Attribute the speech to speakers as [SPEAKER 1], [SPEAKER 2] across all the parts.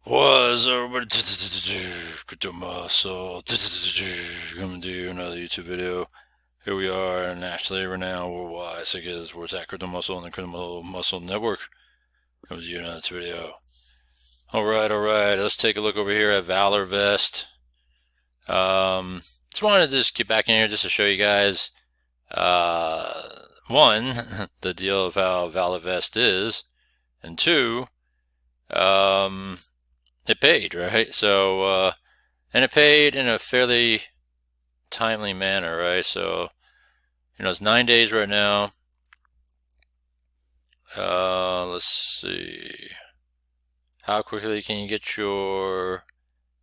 [SPEAKER 1] Was everybody Crypto Muscle coming to you another YouTube video. Here we are, nationally renowned worldwide. Sick is where it's at Crypto Muscle and the Crypto Muscle Network. Coming to you another video. Alright, let's take a look over here at ValorVest. Just wanted to just get back in here just to show you guys one, the deal of how ValorVest is, and two, it paid, right? So, and it paid in a fairly timely manner, right? So, it's 9 days right now. Let's see. How quickly can you get your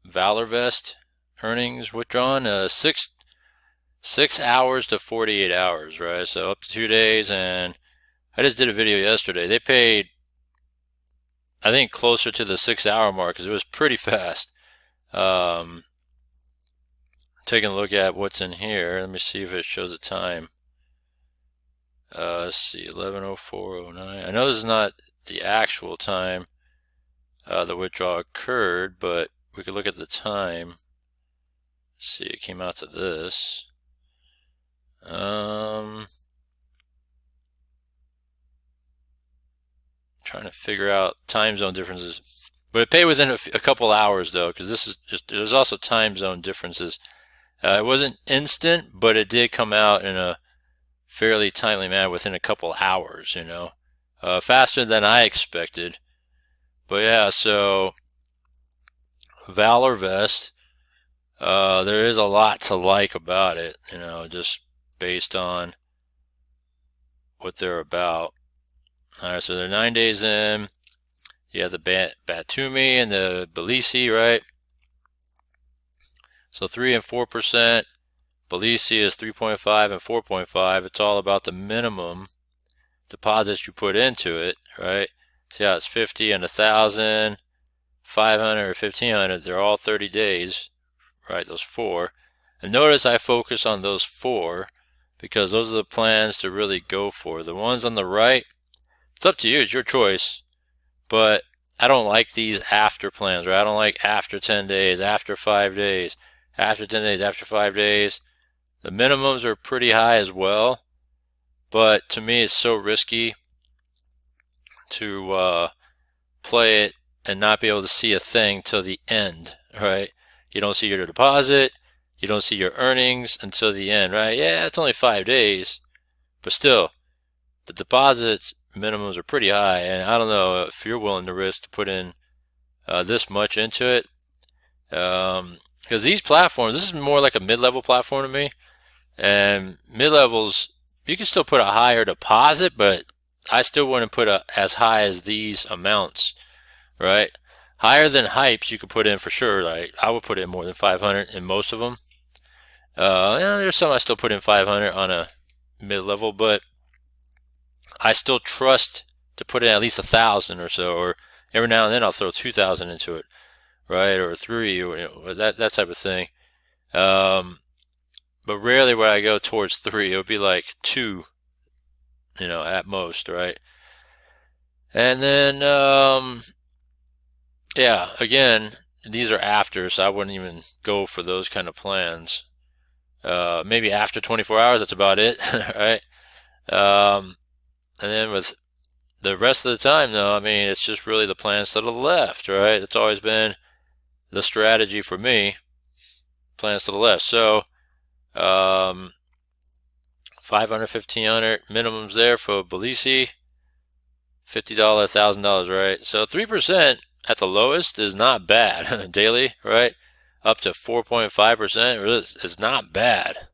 [SPEAKER 1] ValorVest earnings withdrawn? 6 hours to 48 hours, right? So up to 2 days, and I just did a video yesterday. They paid, I think, closer to the 6 hour mark because it was pretty fast. Taking a look at what's in here. Let me see if it shows the time. Let's see, 11:04:09. I know this is not the actual time the withdrawal occurred, but we could look at the time. Let's see, it came out to this. Trying to figure out time zone differences, but it paid within a couple hours though, because this is just, there's also time zone differences. It wasn't instant, but it did come out in a fairly timely manner within a couple hours, faster than I expected. But yeah, so ValorVest, there is a lot to like about it, just based on what they're about. Alright, so they're 9 days in. You have the Batumi and the Belisi, right? So 3 and 4%. Belisi is 3.5 and 4.5. It's all about the minimum deposits you put into it, right? See how it's 50 and 1,000, 500 or 1,500. They're all 30 days, right? Those four. And notice I focus on those four because those are the plans to really go for. The ones on the right, it's up to you. It's your choice. But I don't like these after plans, right? I don't like after 10 days, after 5 days, after 10 days, after 5 days. The minimums are pretty high as well, but to me it's so risky to play it and not be able to see a thing till the end, right? You don't see your deposit, you don't see your earnings until the end, right? Yeah, it's only 5 days, but still, the deposits minimums are pretty high, and I don't know if you're willing to risk to put in this much into it, because these platforms, this is more like a mid-level platform to me. And mid-levels, you can still put a higher deposit, but I still wouldn't put as high as these amounts, right? Higher than hypes you could put in for sure. Like I would put in more than 500 in most of them. There's some I still put in 500 on a mid-level, but I still trust to put in at least 1,000 or so, or every now and then I'll throw 2,000 into it, right? Or 3, or that type of thing. But rarely would I go towards 3. It would be like 2, at most, right? And then, yeah, again, these are after, so I wouldn't even go for those kind of plans. Maybe after 24 hours, that's about it, right? And then with the rest of the time, though, I mean, it's just really the plans to the left, right? It's always been the strategy for me, plans to the left. So, 500, 1,500 minimums there for Belisi, $50, $1,000, right? So 3% at the lowest is not bad daily, right? Up to 4.5% is not bad.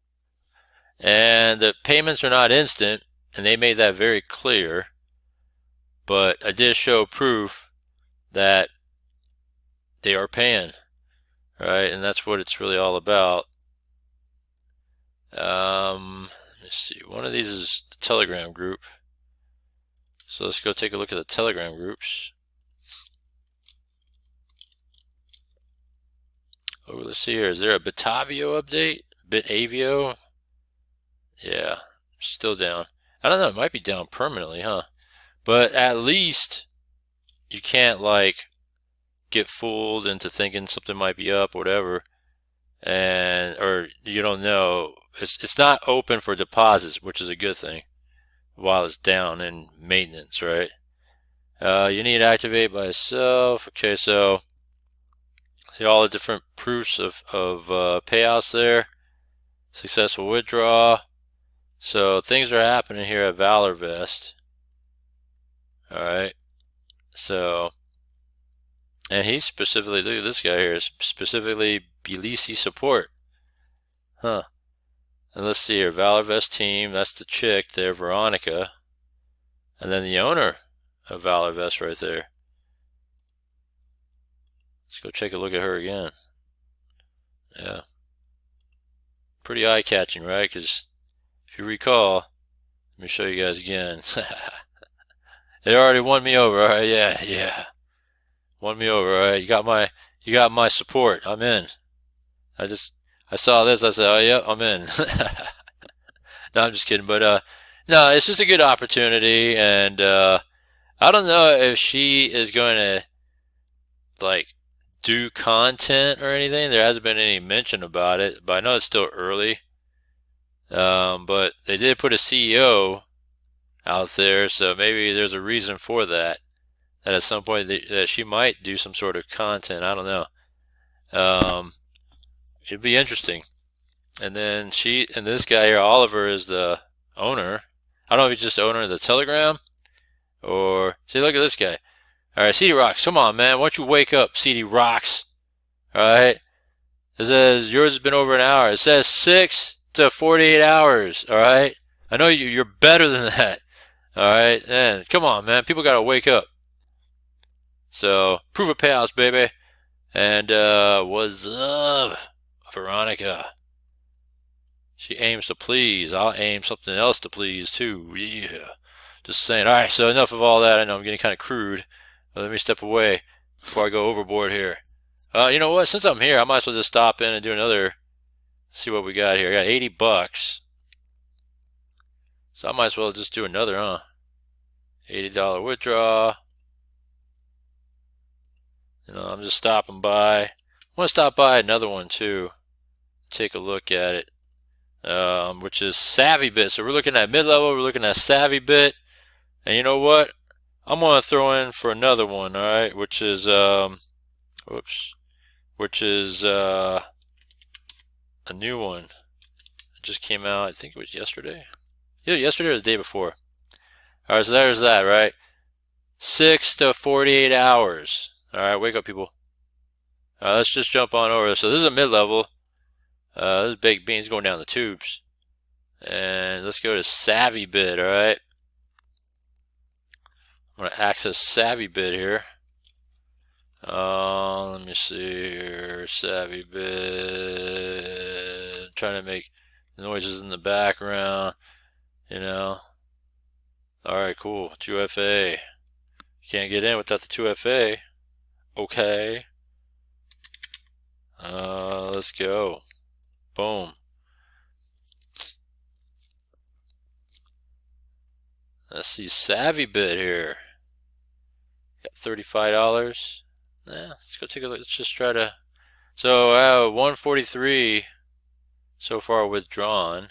[SPEAKER 1] And the payments are not instant, and they made that very clear. But I did show proof that they are paying, right? And that's what it's really all about. Let me see. One of these is the Telegram group. So let's go take a look at the Telegram groups. Oh, let's see here. Is there a Bitavio update? Bitavio? Yeah, still down. I don't know. It might be down permanently, huh? But at least you can't get fooled into thinking something might be up or whatever, and or you don't know. It's not open for deposits, which is a good thing while it's down in maintenance, right? You need to activate by itself. Okay, so see all the different proofs of payouts there. Successful withdrawal. So things are happening here at ValorVest. All right. So, and he's specifically, look at this guy here, specifically Tbilisi support. Huh. And let's see here, ValorVest team, that's the chick there, Veronica. And then the owner of ValorVest right there. Let's go take a look at her again. Yeah. Pretty eye-catching, right? Because if you recall, let me show you guys again. They already won me over, all right? Yeah. Won me over, all right? You got my support. I'm in. I saw this, I said, oh yeah, I'm in. No, I'm just kidding, but no, it's just a good opportunity, and I don't know if she is going to like do content or anything. There hasn't been any mention about it, but I know it's still early. But they did put a CEO out there, so maybe there's a reason for that. That at some point that she might do some sort of content. I don't know. It'd be interesting. And then this guy here, Oliver, is the owner. I don't know if he's just owner of the Telegram or see. Look at this guy. All right, CD Rocks, come on, man. Why don't you wake up, CD Rocks? All right. It says yours has been over an hour. It says 6 to 48 hours. All right. I know you're better than that. All right. And come on, man. People gotta wake up. So proof of payouts, baby. And what's up, Veronica? She aims to please. I'll aim something else to please too. Yeah. Just saying. All right. So enough of all that. I know I'm getting kind of crude. Let me step away before I go overboard here. You know what? Since I'm here, I might as well just stop in and do another. See what we got here. I got 80 bucks. So I might as well just do another, huh? $80 withdraw. You know, I'm just stopping by. I want to stop by another one too. Take a look at it. Which is SavvyBit. So we're looking at mid-level. We're looking at SavvyBit. And you know what? I'm going to throw in for another one, all right? Which is, which is a new one. It just came out, I think it was yesterday. Either yesterday or the day before. All right, so there's that, right? 6 to 48 hours. All right, wake up, people. Let's just jump on over. So this is a mid-level. This is baked beans going down the tubes. And let's go to SavvyBit, all right? I'm going to access SavvyBit here. Let me see here. SavvyBit. Trying to make noises in the background, you know. Alright, cool. 2FA. Can't get in without the 2FA. Okay. Let's go. Boom. Let's see SavvyBit here. Got $35. Let's go take a look. Let's just try to. So 143 so far withdrawn.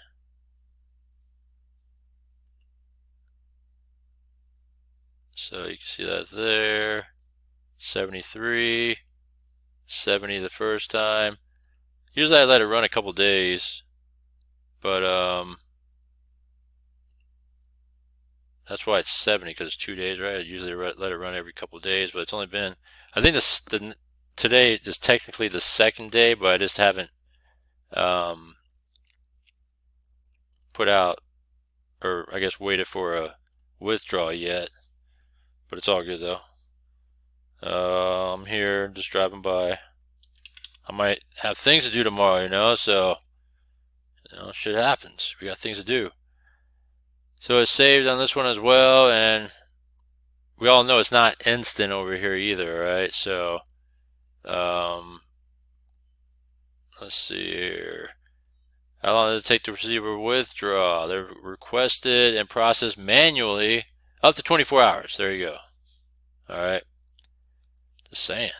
[SPEAKER 1] So you can see that there. 73, 70 the first time. Usually I let it run a couple days, but that's why it's 70, because it's 2 days, right? I usually let it run every couple of days, but it's only been, I think today is technically the second day, but I just haven't put out, or I guess waited for a withdrawal yet. But it's all good though. I'm here, just driving by. I might have things to do tomorrow, you know, so shit happens. We got things to do. So it's saved on this one as well, and we all know it's not instant over here either, right? So let's see here. How long does it take to receive a withdrawal? They're requested and processed manually up to 24 hours. There you go. All right. Just saying.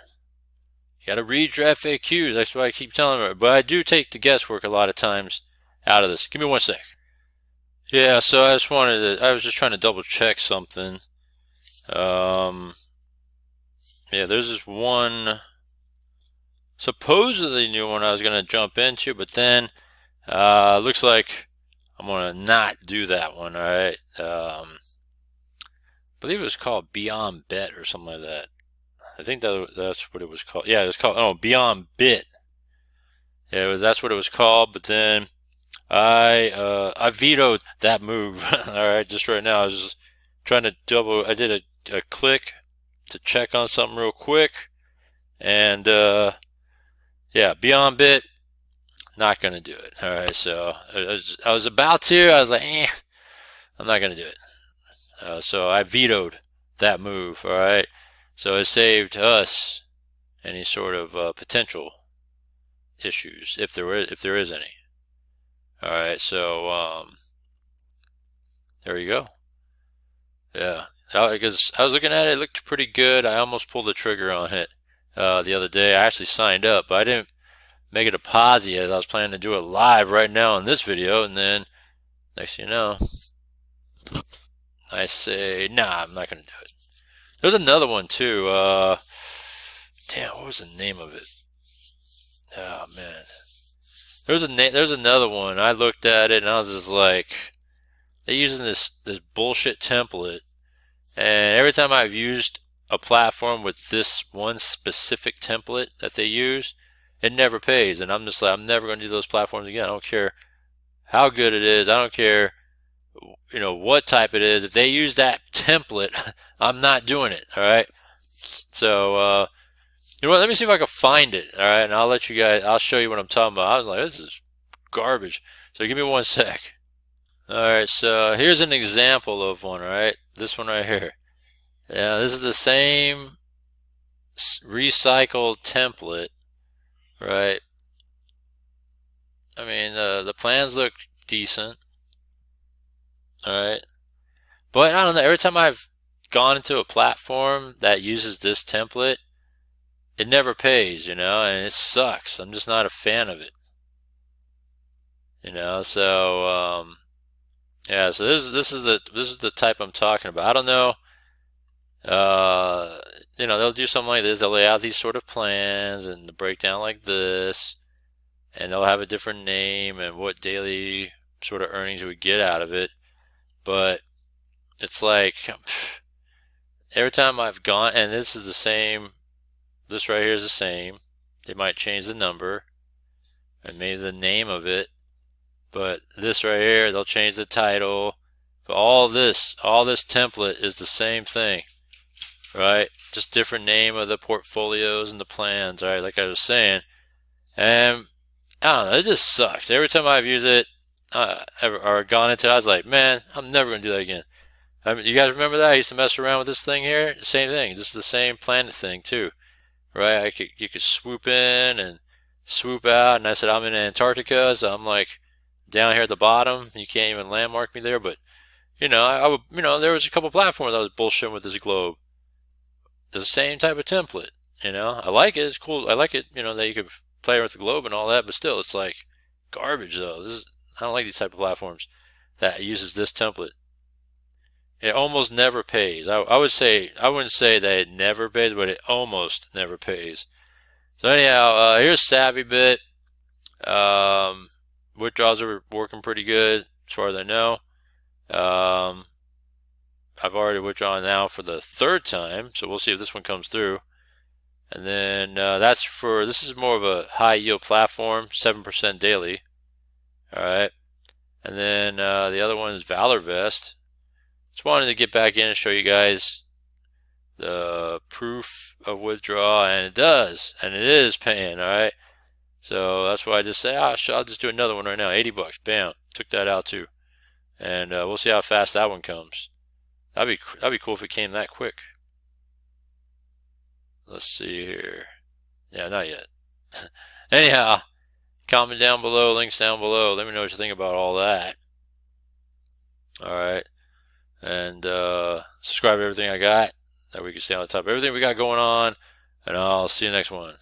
[SPEAKER 1] got to read your FAQs. That's what I keep telling her. But I do take the guesswork a lot of times out of this. Give me one sec. Yeah, so I was just trying to double check something. Yeah, there's this one supposedly new one I was going to jump into, but then looks like I'm going to not do that one, all right? I believe it was called Beyond Bet or something like that. I think that's what it was called. Yeah, it was called Beyond Bit. Yeah, that's what it was called, but then I vetoed that move. All right, just right now I was just trying to I did a click to check on something real quick, and yeah, Beyond Bit, not gonna do it. All right, so I was about to. I was like, I'm not gonna do it. So I vetoed that move. All right, so it saved us any sort of potential issues if there is any. All right, so there you go. Yeah, because I was looking at it, it looked pretty good. I almost pulled the trigger on it the other day. I actually signed up, but I didn't make a deposit yet. I was planning to do it live right now in this video, and then next thing you know, I say, nah, I'm not gonna do it. There's another one too. Damn, what was the name of it? Oh man, there's another one. I looked at it and I was just like, they're using this bullshit template, and every time I've used a platform with this one specific template that they use, it never pays. And I'm just like, I'm never going to do those platforms again. I don't care how good it is. I don't care, you know, what type it is. If they use that template, I'm not doing it. All right. So, you know what? Let me see if I can find it. All right. And I'll show you what I'm talking about. I was like, this is garbage. So give me one sec. Alright, so here's an example of one, alright? This one right here. Yeah, this is the same recycled template, right? I mean, the plans look decent, alright? But I don't know, every time I've gone into a platform that uses this template, it never pays, you know, and it sucks. I'm just not a fan of it. You know, so yeah, so this is the type I'm talking about. I don't know. You know, they'll do something like this. They'll lay out these sort of plans and the breakdown like this, and they'll have a different name and what daily sort of earnings we get out of it. But it's like every time I've gone, and this is the same. This right here is the same. They might change the number and maybe the name of it. But this right here, they'll change the title. But all this template is the same thing, right? Just different name of the portfolios and the plans, all right? Like I was saying, and I don't know, it just sucks. Every time I've used it or gone into it, I was like, man, I'm never gonna do that again. I mean, you guys remember that? I used to mess around with this thing here. Same thing. This is the same planet thing too, right? You could swoop in and swoop out, and I said I'm in Antarctica, so I'm like down here at the bottom. You can't even landmark me there, but you know, I would, you know, there was a couple platforms that was bullshitting with this globe. The same type of template, you know. I like it. It's cool. I like it, you know, that you could play with the globe and all that, but still, it's like garbage though. I don't like these type of platforms that uses this template. It almost never pays. I would say, I wouldn't say that it never pays, but it almost never pays. So anyhow, here's SavvyBit. Withdrawals are working pretty good as far as I know. I've already withdrawn now for the third time, so we'll see if this one comes through. And then this is more of a high yield platform, 7% daily. All right. And then the other one is ValorVest. Just wanted to get back in and show you guys the proof of withdrawal, and it does, and it is paying. All right. So that's why I just say, I'll just do another one right now. 80 bucks. Bam. Took that out too. And we'll see how fast that one comes. That'd be cool if it came that quick. Let's see here. Yeah, not yet. Anyhow, comment down below, links down below. Let me know what you think about all that. Alright. And subscribe to everything I got, that we can stay on top of everything we got going on. And I'll see you next one.